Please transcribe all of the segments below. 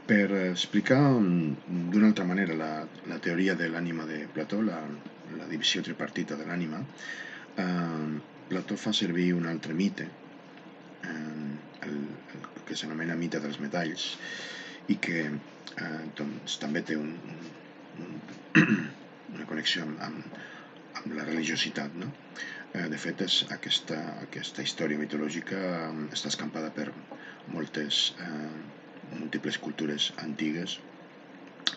Per explicar d'una altra manera la teoria de l'ànima de Plató, la divisió tripartita de l'ànima, Plató fa servir un altre mite, el que s'anomena mite dels metalls, i que doncs, també té una connexió amb la religiositat. No? De fet, aquesta història mitològica està escampada per múltiples cultures antigues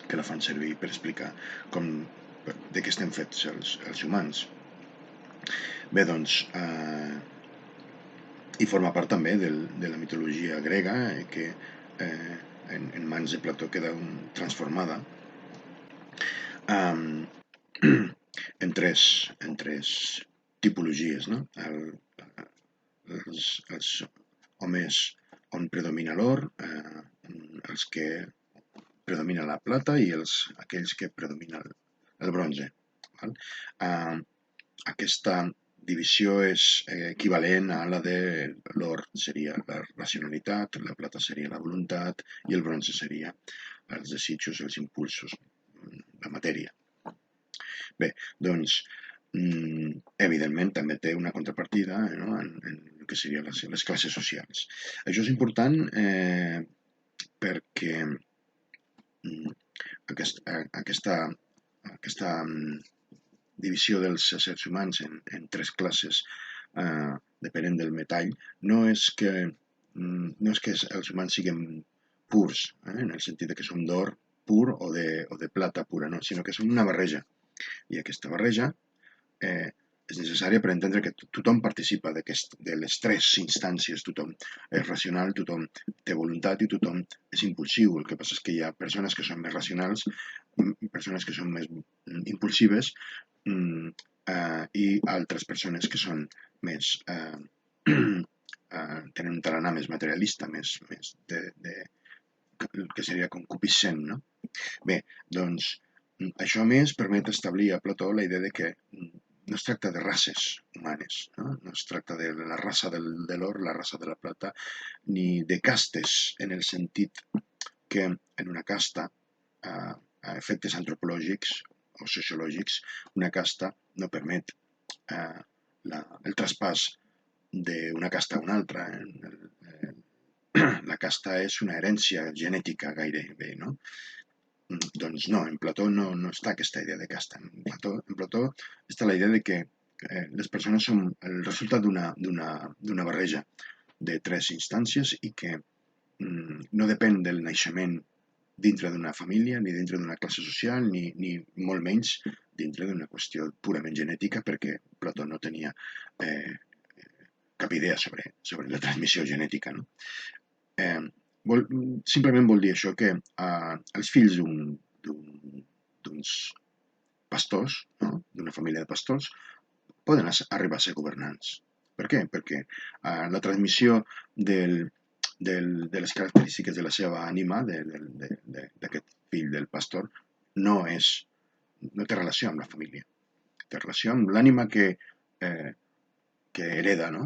que la fan servir per explicar de què estem fets els humans. Bé, doncs, i forma part també de la mitologia grega, que en mans de Plató queda transformada um, en tres tipologies, no? Els homes on predomina l'or, els que predomina la plata i aquells que predomina el bronze. Val? Aquesta divisió és equivalent a la de l'or seria la racionalitat, la plata seria la voluntat i el bronze seria els desitjos, els impulsos, la matèria. Bé, doncs, evidentment també té una contrapartida, no? en el que serien les classes socials. Això és important perquè aquesta divisió dels éssers humans en tres classes, depenent del metall, no és que els humans siguin purs, en el sentit que són d'or pur o de plata pura, no, sinó que són una barreja. I aquesta barreja és necessària per entendre que tothom participa de les tres instàncies, tothom és racional, tothom té voluntat i tothom és impulsiu. El que passa és que hi ha persones que són més racionals, persones que són més impulsives, i altres persones que són més tenen un tarannà més materialista, més que seria concupiscent, no? Bé, doncs això a més permet establir a Plató la idea de que no es tracta de races humanes, no es tracta de la raça de l'or, la raça de la plata, ni de castes en el sentit que en una casta, a efectes antropològics o sociològics, una casta no permet el traspàs d'una casta a una altra. La casta és una herència genètica gairebé, no? Doncs no, en Plató no està aquesta idea de casta. En Plató està la idea de que les persones són el resultat d'una barreja de tres instàncies i que no depèn del naixement dintre d'una família, ni dintre d'una classe social, ni molt menys dintre d'una qüestió purament genètica, perquè Plató no tenia cap idea sobre la transmissió genètica. No? Eh, simplement vol dir això, que els fills d'uns pastors, no? D'una família de pastors, poden arribar a ser governants. Per què? Perquè la transmissió de les característiques de la seva ànima, d'aquest fill del pastor, no té relació amb la família. Té relació amb l'ànima eh, que hereda, no?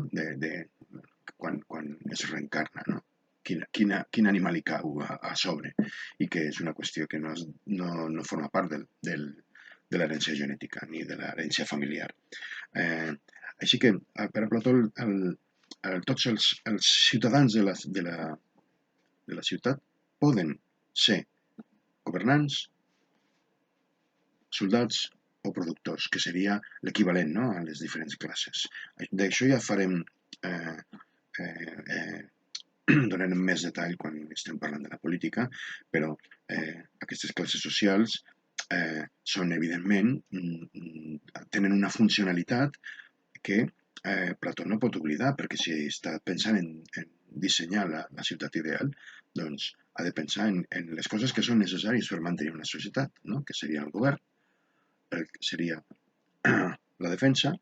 Quan es reencarna, no? Quin ànima li cau a sobre, i que és una qüestió que no forma part de l'herència genètica ni de l'herència familiar. Així que per a Plató tots els ciutadans de la ciutat poden ser governants, soldats o productors, que seria l'equivalent, no? A les diferents classes. D'això ja farem donarem més detall quan estem parlant de la política, però aquestes classes socials són, evidentment, tenen una funcionalitat que Plató no pot oblidar, perquè si està pensant en dissenyar la ciutat ideal, doncs ha de pensar en les coses que són necessàries per mantenir una societat, no? Que seria el govern, seria la defensa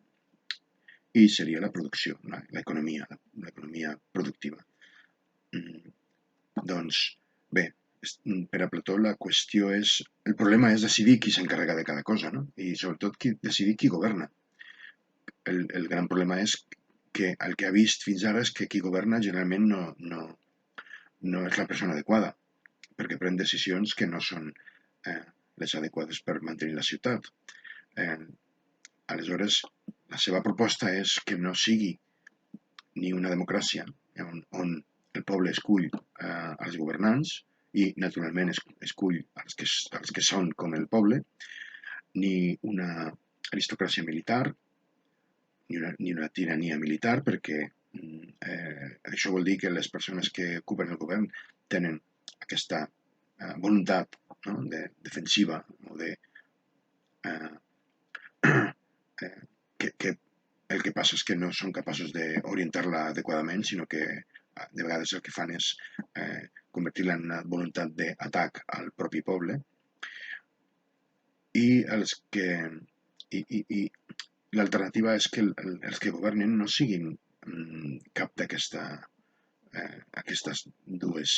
i seria la producció, l'economia productiva. Doncs bé, per a Plató el problema és decidir qui s'encarrega de cada cosa, no? I sobretot decidir qui governa. El gran problema és que el que ha vist fins ara és que qui governa generalment no és la persona adequada. perquè pren decisions que no són les adequades per mantenir la ciutat. Aleshores, la seva proposta és que no sigui ni una democràcia on el poble escull els governants i, naturalment, escull els que són com el poble, ni una aristocràcia militar, ni una tirania militar, perquè això vol dir que les persones que ocupen el govern tenen aquesta voluntat, no, defensiva o de eh, que el que passa és que no són capaços d'orientar-la adequadament, sinó que de vegades el que fan és convertir-la en una voluntat d'atac al propi poble i els que i l'alternativa és que els que governen no siguin cap aquestes dues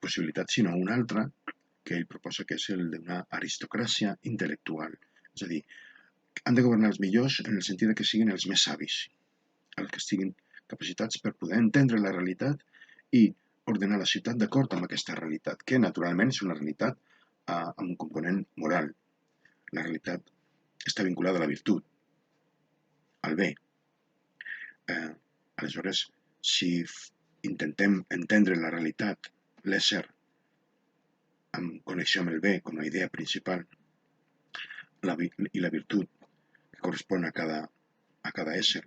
possibilitats, sinó una altra que ell proposa, que és el d'una aristocràcia intel·lectual. És a dir, han de governar els millors en el sentit que siguin els més savis, els que estiguin capacitats per poder entendre la realitat i ordenar la ciutat d'acord amb aquesta realitat, que naturalment és una realitat amb un component moral. La realitat està vinculada a la virtut, al bé. Aleshores, si intentem entendre la realitat, l'ésser, amb connexió amb el bé com a idea principal, i la virtut que correspon a cada ésser,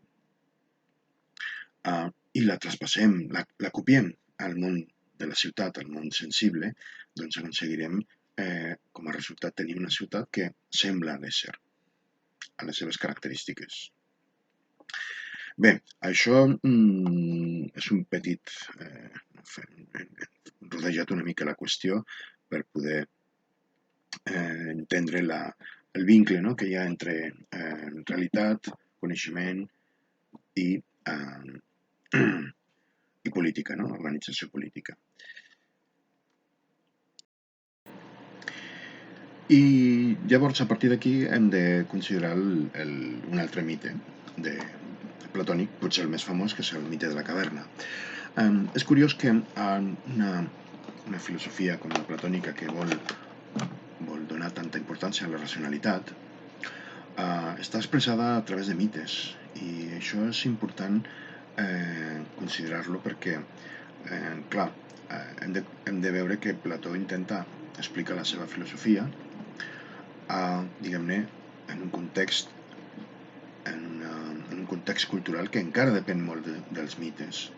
i la traspassem, la copiem al món de la ciutat, al món sensible, doncs aconseguirem com a resultat tenir una ciutat que sembla l'ésser, a les seves característiques. Bé, això és un petit... rodejat una mica la qüestió per poder entendre el vincle, no, que hi ha entre realitat, coneixement i política, no? Organització política. I llavors, a partir d'aquí, hem de considerar un altre mite platònic, potser el més famós, que és el mite de la caverna. És curiós que una filosofia com la platònica que vol donar tanta importància a la racionalitat està expressada a través de mites, i això és important considerar-lo perquè, clar, hem de veure que Plató intenta explicar la seva filosofia diguem-ne, en un context cultural que encara depèn molt dels mites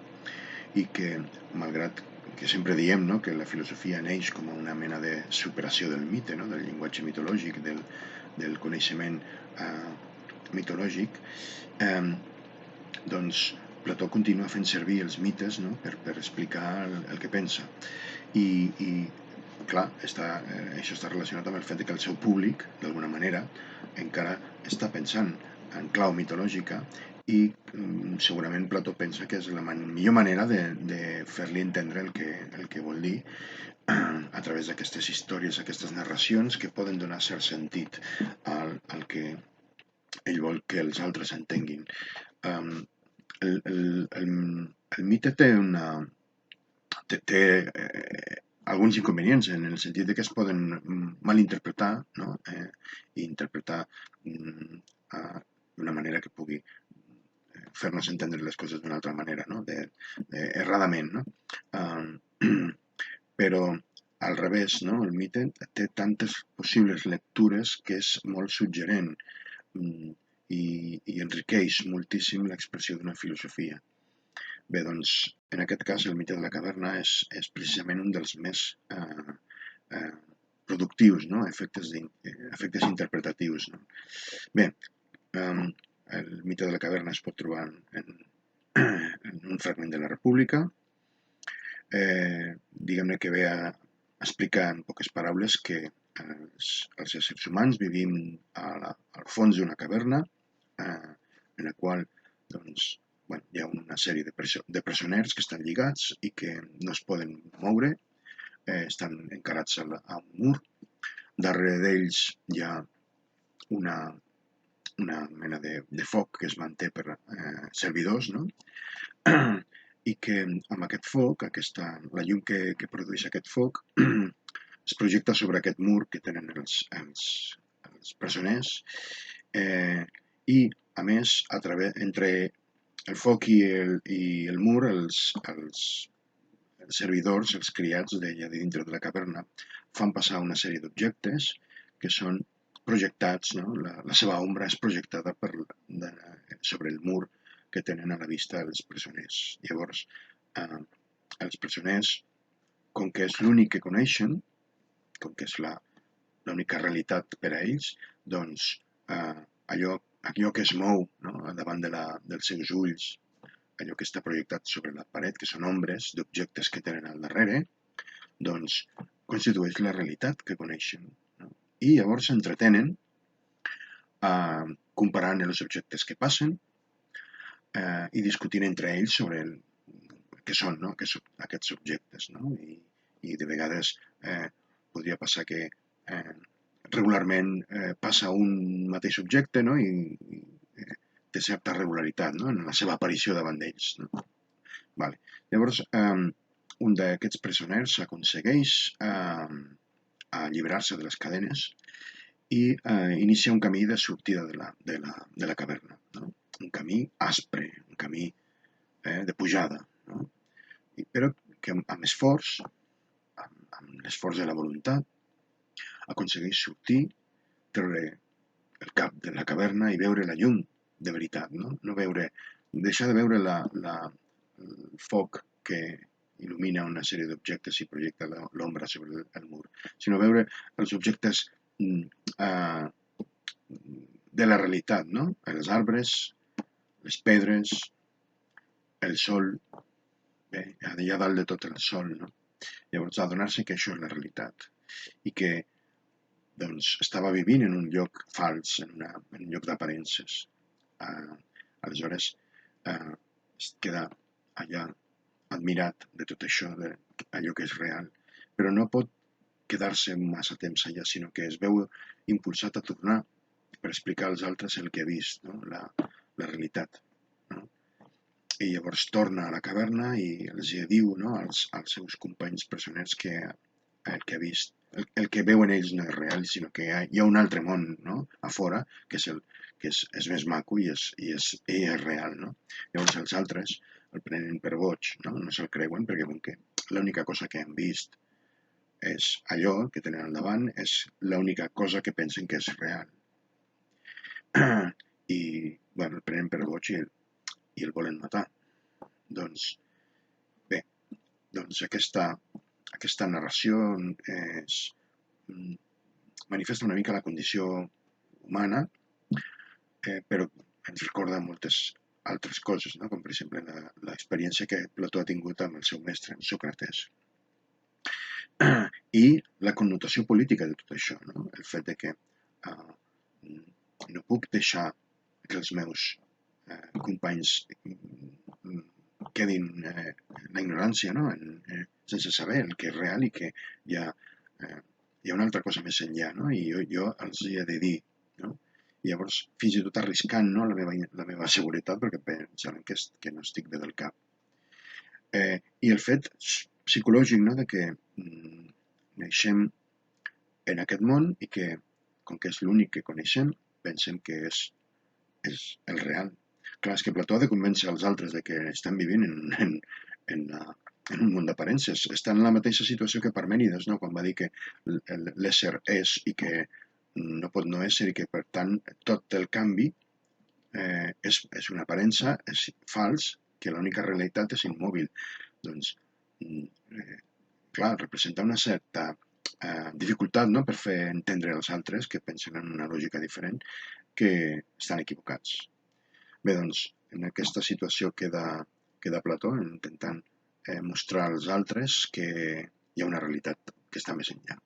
i que, malgrat que sempre diem, no, que la filosofia neix com una mena de superació del mite, no, del llenguatge mitològic, del coneixement mitològic, doncs Plató continua fent servir els mites, no, per explicar el que pensa. I clar, això està relacionat amb el fet que el seu públic, d'alguna manera, encara està pensant en clau mitològica i segurament Plató pensa que és la millor manera de fer-li entendre el que vol dir a través d'aquestes històries, aquestes narracions que poden donar cert sentit al que ell vol que els altres entenguin. El mite té alguns inconvenients en el sentit que es poden malinterpretar, no? I interpretar d'una manera que pugui fer-nos entendre les coses d'una altra manera, no? Erradament, no? Però al revés, no? El mite té tantes possibles lectures que és molt suggerent i enriqueix moltíssim l'expressió d'una filosofia. Bé, doncs, en aquest cas, el mite de la caverna és precisament un dels més productius, no? Efectes interpretatius. No? Bé, el mite de la caverna es pot trobar en un fragment de la República, diguem-ne que ve a explicar en poques paraules que els éssers humans vivim al fons d'una caverna en la qual doncs, hi ha una sèrie de presoners que estan lligats i que no es poden moure, estan encarats a un mur. Darrere d'ells hi ha una mena de foc que es manté per servidors, no? i que amb aquest foc, la llum que produeix aquest foc, es projecta sobre aquest mur que tenen els presoners, i a més, entre el foc i el mur, els servidors, els criats d'ella dintre de la caverna, fan passar una sèrie d'objectes que són projectats, no? La seva ombra és projectada sobre el mur que tenen a la vista els presoners. Llavors, els presoners, com que és l'únic que coneixen, com que és l'única realitat per a ells, doncs allò que es mou, no? Davant dels seus ulls, allò que està projectat sobre la paret, que són ombres d'objectes que tenen al darrere, doncs constitueix la realitat que coneixen. No? I llavors s'entretenen comparant els objectes que passen i discutint entre ells sobre què són, no? Aquests objectes. No? I de vegades podria passar que regularment passa un mateix objecte, no? I té certa regularitat, no? En la seva aparició davant d'ells. No? Vale. Llavors, un d'aquests presoners aconsegueix alliberar-se de les cadenes i inicia un camí de sortida de la caverna. No? Un camí aspre, un camí de pujada. No? Però que amb esforç, amb l'esforç de la voluntat, aconsegueix sortir, treure el cap de la caverna i veure la llum de veritat, no? Deixar de veure el foc que il·lumina una sèrie d'objectes i projecta l'ombra sobre el mur, sinó veure els objectes de la realitat, no? Els arbres, les pedres, el sol, bé, allà dalt de tot el sol, no? Llavors, adonar-se que això és la realitat i que doncs, estava vivint en un lloc fals, en un lloc d'aparences. Aleshores, es queda allà admirat de tot això, d'allò que és real, però no pot quedar-se massa temps allà, sinó que es veu impulsat a tornar per explicar als altres el que ha vist, no? La realitat. No? I llavors torna a la caverna i els diu, no? als seus companys presoners que el que ha vist, el que veuen ells no és real, sinó que hi ha un altre món, no? A fora, que és més maco i és real. No? Llavors els altres el prenen per boig, no se'l creuen, perquè com que l'única cosa que han vist és allò que tenen al davant, és l'única cosa que pensen que és real. I bueno, el prenen per boig i el volen matar. Doncs bé, doncs aquesta narració manifesta una mica la condició humana, però ens recorda moltes altres coses, no? Com per exemple l'experiència que Plató ha tingut amb el seu mestre, Sòcrates. I la connotació política de tot això, no? El fet de que no puc deixar que els meus companys quedin en la ignorància, no? Sense saber el que és real i que hi ha una altra cosa més enllà, no? I jo els hi he de dir, no? I llavors, fins i tot arriscant, no? la meva seguretat, perquè pensaran que no estic bé del cap. I el fet psicològic, no? De que neixem en aquest món i que, com que és l'únic que coneixem, pensem que és el real. Clar, és que Plató ha de convèncer els altres de que estan vivint en un món d'aparences. Està en la mateixa situació que Parmènides, no? Quan va dir que l'ésser és i que no pot no ésser i que, per tant, tot el canvi és una aparença, és fals, que l'única realitat és immòbil. Doncs, clar, representa una certa dificultat, no? Per fer entendre als altres que pensen en una lògica diferent que estan equivocats. Bé, doncs, en aquesta situació queda Plató intentant mostrar als altres que hi ha una realitat que està més enllà.